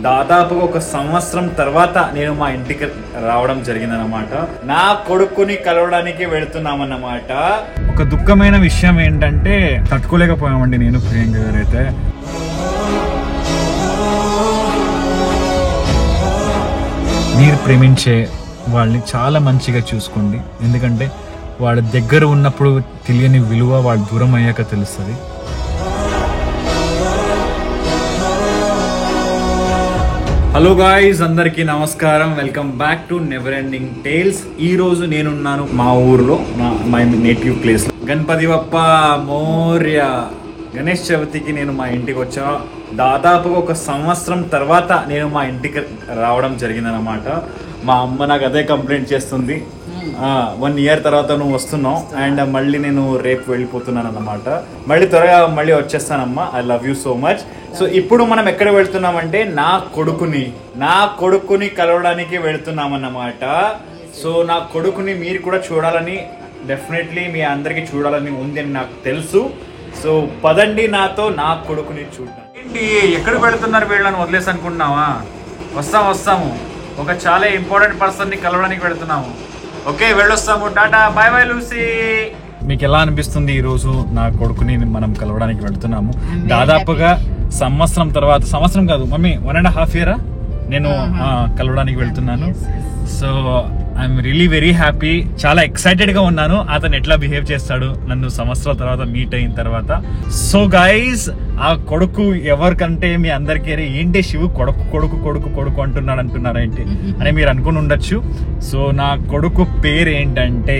దాదాపుగా 1 సంవత్సరం తర్వాత నేను మా ఇంటికి రావడం జరిగిందన్నమాట. నా కొడుకుని కలవడానికి వెళుతున్నామన్నమాట. ఒక దుఃఖమైన విషయం ఏంటంటే తట్టుకోలేకపోయామండి నేను ప్రియాంక గారు అయితే. మీరు ప్రేమించే వాళ్ళని చాలా మంచిగా చూసుకోండి, ఎందుకంటే వాళ్ళ దగ్గర ఉన్నప్పుడు తెలియని విలువ వాళ్ళ దూరం అయ్యాక తెలుస్తుంది. హలో గాయ్స్, అందరికీ నమస్కారం. Welcome back to never ending tiles. ఈ రోజు నేనున్నాను మా ఊర్లో, మై నేటివ్ ప్లేస్ లో. గణపతి బప్ప మోర్య. గణేష్ చవితికి నేను మా ఇంటికి వచ్చా. దాదాపుగా 1 సంవత్సరం తర్వాత నేను మా ఇంటికి రావడం జరిగిందనమాట. మా అమ్మ నాకు అదే కంప్లైంట్ చేస్తుంది, 1 ఇయర్ తర్వాత నువ్వు వస్తున్నావు అండ్ మళ్ళీ నేను రేపు వెళ్ళిపోతున్నాను అన్నమాట. మళ్ళీ త్వరగా వచ్చేస్తానమ్మా. I love you so much. So ఇప్పుడు మనం ఎక్కడ వెళ్తున్నామంటే నా కొడుకుని కలవడానికి వెళ్తున్నామన్నమాట. సో నా కొడుకుని మీరు కూడా చూడాలని, డెఫినెట్లీ మీ అందరికి చూడాలని ఉంది అని నాకు తెలుసు. సో పదండి నాతో నా కొడుకుని చూద్దాం. ఏంటి ఎక్కడికి వెళ్తున్నారు వీళ్ళని వదిలేసి అనుకుంటున్నావా? వస్తాము. ఒక చాలా ఇంపార్టెంట్ పర్సన్ ని కలవడానికి వెళ్తున్నాము. ఓకే, వెళ్ళొస్తాము. Tata, bye bye Lucy. మీకు ఎలా అనిపిస్తుంది? ఈ రోజు నా కొడుకుని మనం కలవడానికి వెళ్తున్నాము. దాదాపుగా సంవత్సరం తర్వాత, సంవత్సరం కాదు మమ్మీ, 1.5 year నేను కలవడానికి వెళ్తున్నాను. So I'm really very happy. చాలా ఎక్సైటెడ్ గా ఉన్నాను అతను ఎట్లా బిహేవ్ చేస్తాడు నన్ను సంవత్సరాల తర్వాత మీట్ అయిన తర్వాత. సో గైస్, ఆ కొడుకు ఎవరికంటే మీ అందరికీ ఏంటి శివు కొడుకు అంటున్నారా ఏంటి అని మీరు అనుకుని ఉండొచ్చు. సో నా కొడుకు పేరు ఏంటంటే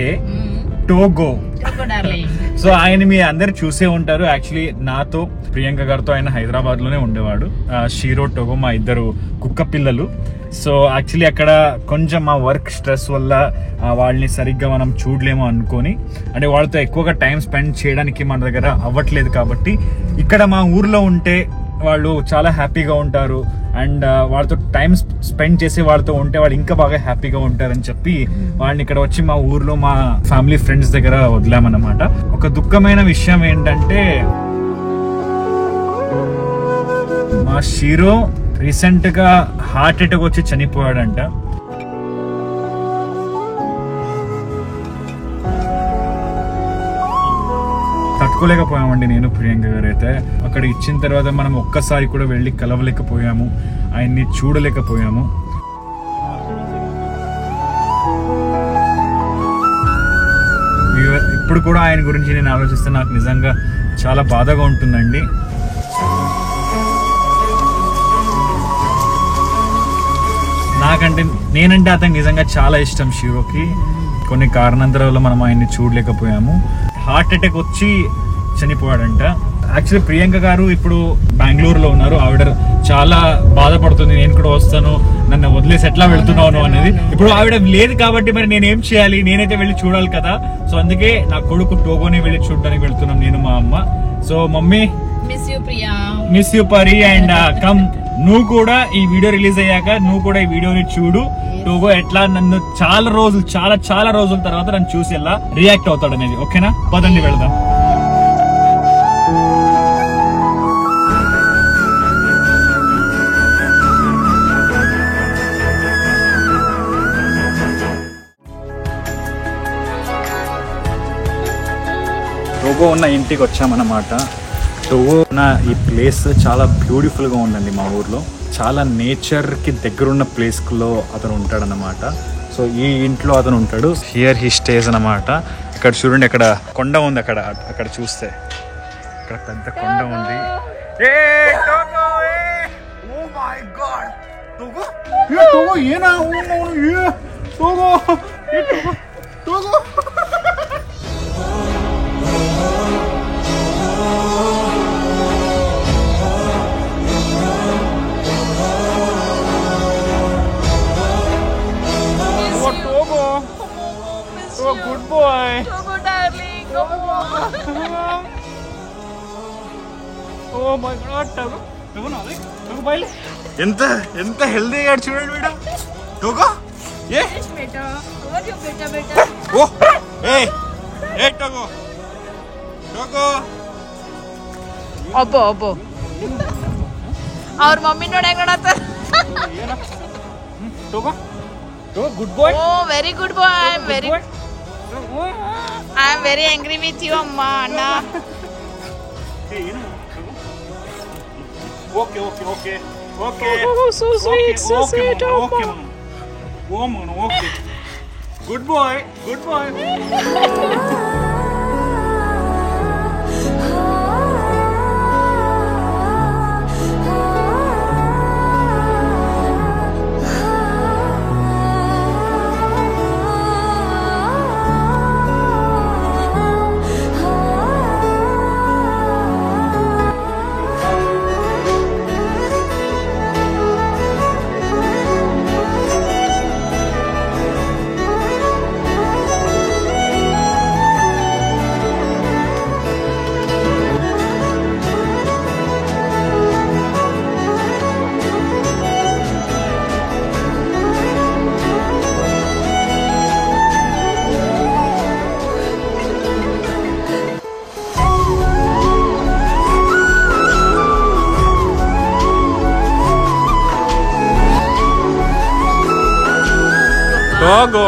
టోగో. సో ఆయన మీ అందరు చూసే ఉంటారు. యాక్చువల్లీ నాతో ప్రియాంక గారితో ఆయన హైదరాబాద్ లోనే ఉండేవాడు. షీరో, టోగో మా ఇద్దరు కుక్క పిల్లలు. సో యాక్చువల్లీ అక్కడ కొంచెం మా వర్క్ స్ట్రెస్ వల్ల వాళ్ళని సరిగ్గా మనం చూడలేము అనుకొని, అంటే వాళ్ళతో ఎక్కువగా టైం స్పెండ్ చేయడానికి మన దగ్గర అవ్వట్లేదు. కాబట్టి ఇక్కడ మా ఊర్లో ఉంటే వాళ్ళు చాలా హ్యాపీగా ఉంటారు అండ్ వాళ్ళతో టైం స్పెండ్ చేసి వాళ్ళతో ఉంటే వాళ్ళు ఇంకా బాగా హ్యాపీగా ఉంటారని చెప్పి వాళ్ళని ఇక్కడ వచ్చి మా ఊర్లో మా ఫ్యామిలీ ఫ్రెండ్స్ దగ్గర వదిలామన్నమాట. ఒక దుఃఖమైన విషయం ఏంటంటే మా షీరో రీసెంట్ గా హార్ట్ అటాక్ వచ్చి చనిపోయాడంట. తట్టుకోలేకపోయామండి నేను ప్రియాంక గారు అయితే. అక్కడ ఇచ్చిన తర్వాత మనం ఒక్కసారి కూడా వెళ్ళి కలవలేకపోయాము, ఆయన్ని చూడలేకపోయాము. ఇప్పుడు కూడా ఆయన గురించి నేను ఆలోచిస్తే నాకు నిజంగా చాలా బాధగా ఉంటుందండి. నేనంటే అతనికి నిజంగా చాలా ఇష్టం షీరోకి. కొన్ని కారణాంతరాల వల్ల మనం ఆయన్ని చూడలేకపోయాము. హార్ట్ అటాక్ వచ్చి చనిపోయాడంట. యాక్చువల్లీ ప్రియాంక గారు ఇప్పుడు బెంగళూరులో ఉన్నారు. ఆవిడ చాలా బాధపడుతుంది, నేను కూడా వస్తాను, నన్ను వదిలేసి ఎట్లా వెళ్తున్నాను అనేది. ఇప్పుడు ఆవిడ లేదు కాబట్టి మరి నేనేం చేయాలి? నేనైతే వెళ్ళి చూడాలి కదా. సో అందుకే నా కొడుకు టోగోని వెళ్ళి చూడడానికి వెళ్తున్నాం నేను, మా అమ్మ. సో మమ్మీ, మిస్ యూ పరి. అండ్ కమ్, నువ్వు కూడా ఈ వీడియో రిలీజ్ అయ్యాక నువ్వు కూడా ఈ వీడియోని చూడు. టోగో ఎట్లా నన్ను చాలా రోజుల తర్వాత నన్ను చూసి ఎలా రియాక్ట్ అవుతాడు అనేది. ఓకేనా? పదండి వెళ్దాం. టోగో ఉన్న ఇంటికి వచ్చామన్నమాట. టోగో ఉన్న ఈ ప్లేస్ చాలా బ్యూటిఫుల్గా ఉందండి. మా ఊర్లో చాలా నేచర్కి దగ్గరున్న ప్లేస్లో అతను ఉంటాడనమాట. సో ఈ ఇంట్లో అతను ఉంటాడు. హియర్ హీ స్టేస్ అనమాట. ఇక్కడ చూడండి, అక్కడ కొండ ఉంది. అక్కడ చూస్తే అక్కడ పెద్ద కొండ ఉంది. Good boy. Togo darling. Oh my god, Togo. Togo naali. Togo baile. ఎంత హెల్దీ అయ్యాడు చూడండి వీడు. టోగో ఏ బేటా, ఓర్ యు బేటా. ఓ ఏ టోగో అబ్బో और मम्मी नोड ಹೆಂಗಡತ Togo, Togo, good boy. Oh, very good boy. I am very angry with you, Amma. Anna. Hey, you know. Okay. Oh, so sweet, so sweet, Okay, Amma. Mom, okay. Good boy. Togo.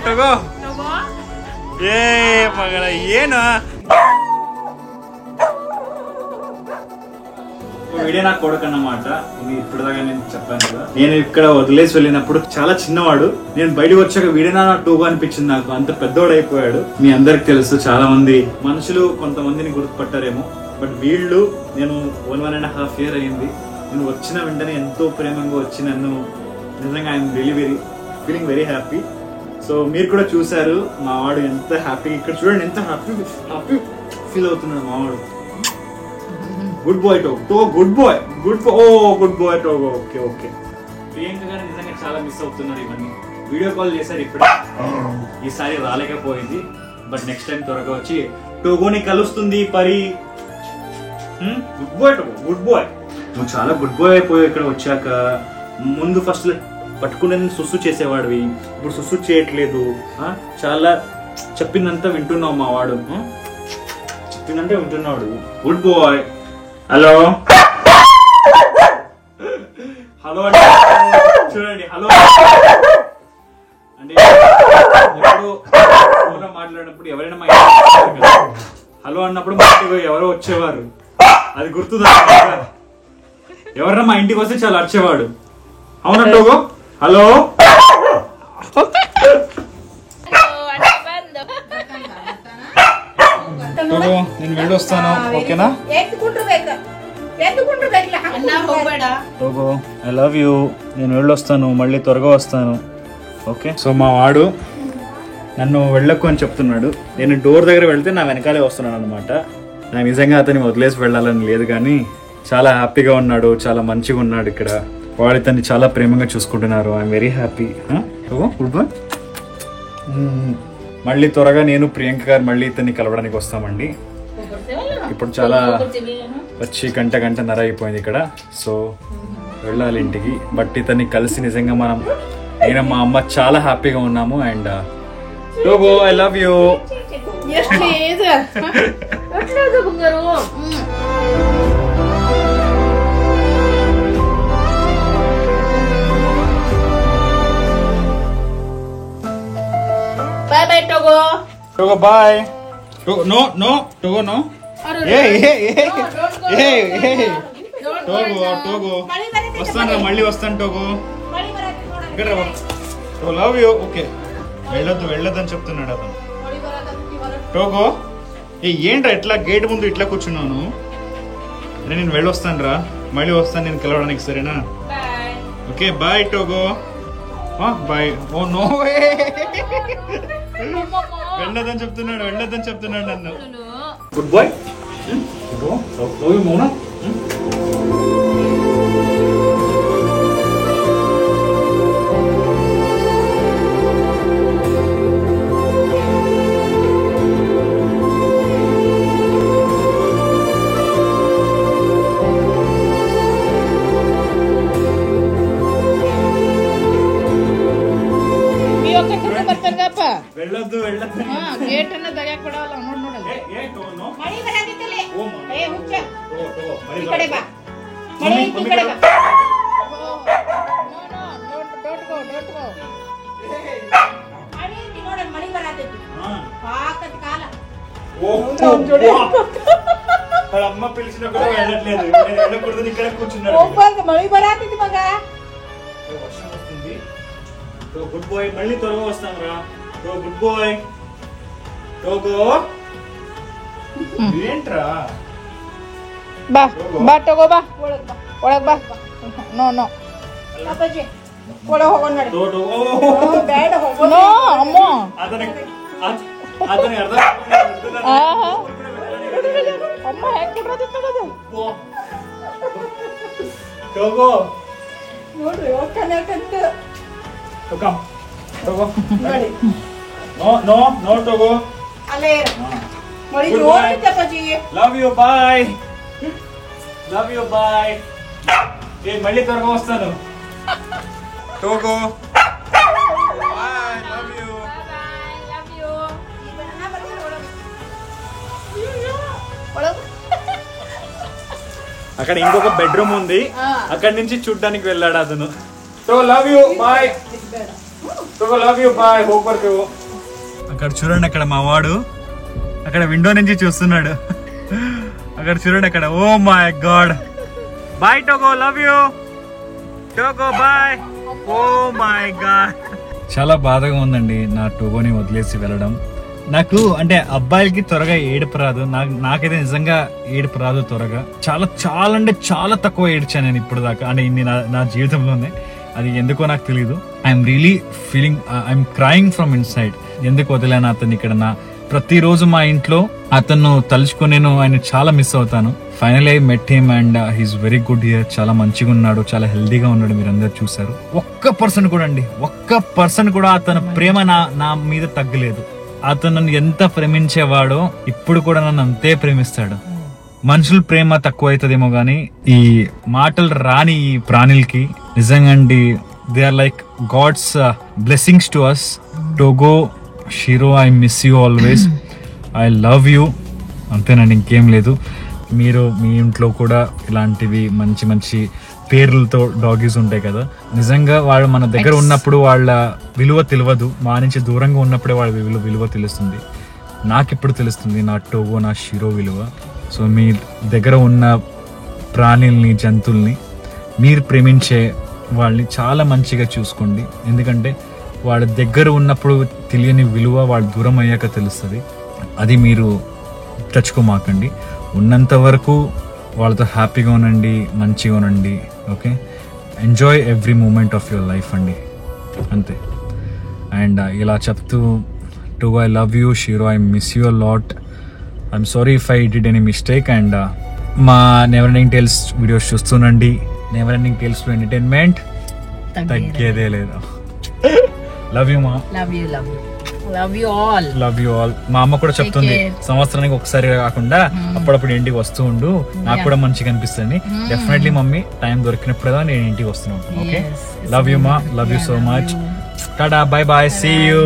Togo. ಮಗಳ ಏನು video నాకు కొడుకన్నమాట. ఇది ఇప్పటిదాకా నేను చెప్పాను కదా, నేను ఇక్కడ వదిలేసి వెళ్ళినప్పుడు చాలా చిన్నవాడు. నేను బయటకు వచ్చాక వీడియోనా టోగో అనిపించింది నాకు. అంత పెద్దోడు అయిపోయాడు. మీ అందరికి తెలుసు, చాలా మంది మనుషులు కొంతమందిని గుర్తుపట్టారేమో, బట్ వీళ్ళు నేను 1.5 year అయింది. నేను వచ్చిన వెంటనే ఎంతో ప్రేమంగా వచ్చి నన్ను నిజంగా I'm feeling very happy. So మీరు కూడా చూసారు మా వాడు ఎంత హ్యాపీ. ఇక్కడ చూడండి ఎంత హ్యాపీ ఫీల్ అవుతున్నాడు మా వాడు. Good boy Togo, good boy Togo. Okay. Priyanka గారు నిజంగా చాలా మిస్ అవుతున్నారు. ఇవన్నీ వీడియో కాల్ చేశారు ఇప్పుడే, ఈసారి రాలేకపోయింది. బట్ నెక్స్ట్ టైం త్వరగా వచ్చి టోగోని కలుస్తుంది పరి. Good boy Togo, good boy. నువ్వు చాలా గుడ్ బాయ్ అయిపోయావు ఇక్కడ వచ్చాక. ముందు ఫస్ట్ పట్టుకునే సుస్సు చేసేవాడివి, ఇప్పుడు సుస్సు చేయట్లేదు. చాలా చెప్పిందంతా వింటున్నావు మా వాడు, చెప్పిందంటే వింటున్నాడు. Good bye. హలో అంటే చూడండి, హలో అంటే ఎప్పుడు ఫోన్లో మాట్లాడినప్పుడు ఎవరైనా మా ఇంటికి హలో అన్నప్పుడు మా ఇంటికి ఎవరో వచ్చేవారు, అది గుర్తుందా? ఎవరైనా మా ఇంటికి వస్తే చాలా అరిచేవాడు. అవునా టోగో? హలో టోగో, నేను వెళ్ళొస్తాను. ఓకేనా టోగో, ఐ లవ్ యూ. నేను వెళ్ళొస్తాను, మళ్ళీ త్వరగా వస్తాను. ఓకే. సో మా వాడు నన్ను వెళ్ళకు అని చెప్తున్నాడు. నేను డోర్ దగ్గర వెళ్తే నా వెనకాలే వస్తున్నాను అనమాట. నాకు నిజంగా అతన్ని వదిలేసి వెళ్ళాలని లేదు, కానీ చాలా హ్యాపీగా ఉన్నాడు, చాలా మంచిగా ఉన్నాడు ఇక్కడ. వాడు ఇతన్ని చాలా ప్రేమగా చూసుకుంటున్నారు. I'm very happy. Good boy. మళ్ళీ త్వరగా నేను ప్రియాంక గారు మళ్ళీ ఇతన్ని కలవడానికి వస్తామండి. ఇప్పుడు చాలా వచ్చి గంటన్నర అయిపోయింది ఇక్కడ. సో వెళ్ళాలి ఇంటికి. బట్ ఇతన్ని కలిసి నిజంగా నేను మా అమ్మ చాలా హ్యాపీగా ఉన్నాము. And Togo, I love you. Bye Togo. Togo, bye. No. Togo, no. Togo. మళ్ళీ వస్తాను టోగో. Love you. ఓకే, వెళ్ళొద్దని చెప్తున్నాడు అతను. టోగో, ఏంట్రా ఇట్లా గేట్ ముందు ఇట్లా కూర్చున్నాను? నేను వెళ్ళొస్తాను రా, మళ్ళీ వస్తాను నేను కలవడానికి, సరేనా? Okay, bye Togo. Bye. Oh no, వెళ్ళొద్దని చెప్తున్నాడు నన్ను. Good boy. మౌనా. వెళ్ళొద్దు గೇಟ್ ಅನ್ನ ತೆಗೆಕ್ ಬಿಡಲ್ಲ. ನೋಡ್ इकडे बा मळी इकडे बा डोंट गो आणि ती नोड मळी बराते పాకత కాల వాళ్ళ అమ్మ పిలిచినా కూడా వెళ్ళట్లేదు. నేను వెళ్ళకూడదు ఇక్కడ కూర్చున్నాడు. మళ్ళీ బరాతిది మగా వర్షం వస్తుంది. గుడ్ బాయ్, మళ్ళీ త్వరగా వస్తాం రా. Good boy Togo. ఏంట్రా బా బా టోగో బా ಒಳಗ್ ಬಾ ನೋ ನೋ ಅಪ್ಪಾಜಿ ಒಳ ಹೋಗೋಣ ಬೇಡ ಹೋಗೋ ನೋ ಅಮ್ಮ అతని అర్థం ಅಮ್ಮ ಹೆಂಗ್ ಕೊಡ್ರದು ಟೋಗೋ ನೋಡ್ರಿ ಹೋಗ್ತಾನಕಂತ ಕಮ್ ಟೋಗೋ ನೋಡಿ ನೋ ಟೋಗೋ ಅಲ್ಲೇ ನೋಡಿ ಜೋರ್ ಅಪ್ಪಾಜಿ లవ్ యూ బాయ్ నేను మళ్ళీ త్వరగా వస్తాను. Togo boy, love you. అక్కడ ఇంకొక బెడ్రూమ్ ఉంది, అక్కడి నుంచి చూడ్డానికి వెళ్ళాడు అతను. Togo love you boy. Togo love you boy. Homework అక్కడ చూడండి, అక్కడ మా వాడు అక్కడ విండో నుంచి చూస్తున్నాడు. అక్కడ చూడండి అక్కడ. Oh my God. Boy Togo, love you Togo bye. Oh my God. చాలా బాధగా ఉందండి నా టోగోని వదిలేసి వెళ్ళడం. నాకు అంటే అబ్బాయిలకి త్వరగా ఏడుపు రాదు, నాకైతే నిజంగా ఏడుపు రాదు త్వరగా. చాలా అంటే చాలా తక్కువ ఏడ్చాను నేను ఇప్పుడు దాకా, అంటే ఇన్ని నా జీవితంలోనే. అది ఎందుకో నాకు తెలియదు. I'm really feeling, I'm crying from inside. ఎందుకు వదిలేను అతన్ని ఇక్కడ. ప్రతిరోజు మా ఇంట్లో అతను తలుచుకొని నేను ఆయన చాలా మిస్ అవుతాను. Final I met him and he's very good here. చాలా మంచిగా ఉన్నాడు, చాలా హెల్దీగా ఉన్నాడు. మీరు అందరు చూసారు. ఒక్క పర్సన్ కూడా అతని ప్రేమ నా మీద తగ్గలేదు. అతను నన్ను ఎంత ప్రేమించేవాడో ఇప్పుడు కూడా నన్ను అంతే ప్రేమిస్తాడు. మనుషుల ప్రేమ తక్కువ అవుతుందేమో గానీ ఈ మాటలు రాని ఈ ప్రాణులకి నిజంగా అండి, they are like gods blessings to us. Togo, Shiro, I miss you always. I love you. అంతేనండి, ఇంకేం లేదు. మీరు మీ ఇంట్లో కూడా ఇలాంటివి మంచి మంచి పేర్లతో డాగీస్ ఉంటాయి కదా. నిజంగా వాళ్ళు మన దగ్గర ఉన్నప్పుడు వాళ్ళ విలువ తెలియదు, మా నుంచి దూరంగా ఉన్నప్పుడే వాళ్ళ విలువ తెలుస్తుంది. నాకు ఇప్పుడు తెలుస్తుంది నా టోగో, నా షిరో విలువ. సో మీ దగ్గర ఉన్న ప్రాణుల్ని, జంతువుల్ని, మీరు ప్రేమించే వాళ్ళని చాలా మంచిగా చూసుకోండి. ఎందుకంటే వాళ్ళ దగ్గర ఉన్నప్పుడు తెలియని విలువ వాళ్ళ దూరం అయ్యాక తెలుస్తుంది. అది మీరు తెచ్చుకోమాకండి. ఉన్నంత వరకు వాళ్ళతో హ్యాపీగా ఉండండి, మంచిగా ఉండండి. Okay, enjoy every moment of your life అండి, అంతే. అండ్ ఇలా చెప్తూ Togo, I love you. Shiro, I miss you a lot. I'm sorry if I did any mistake. And మా నెవర్ ఎండింగ్ టేల్స్ వీడియోస్ చూస్తుండండి. Never ending tales to entertainment తగ్గేదే లేదు. Love you మా. Love you all. మా అమ్మ కూడా చెప్తుంది, సంవత్సరానికి ఒకసారి కాకుండా అప్పుడప్పుడు ఇంటికి వస్తూ ఉండు, నాకు కూడా మంచిగా అనిపిస్తుంది. డెఫినెట్లీ మమ్మీ, టైం దొరికినప్పుడు నేను ఇంటికి వస్తున్నాను. ఓకే, లవ్ యూ మా, love you so much. Tata, bye bye, see you.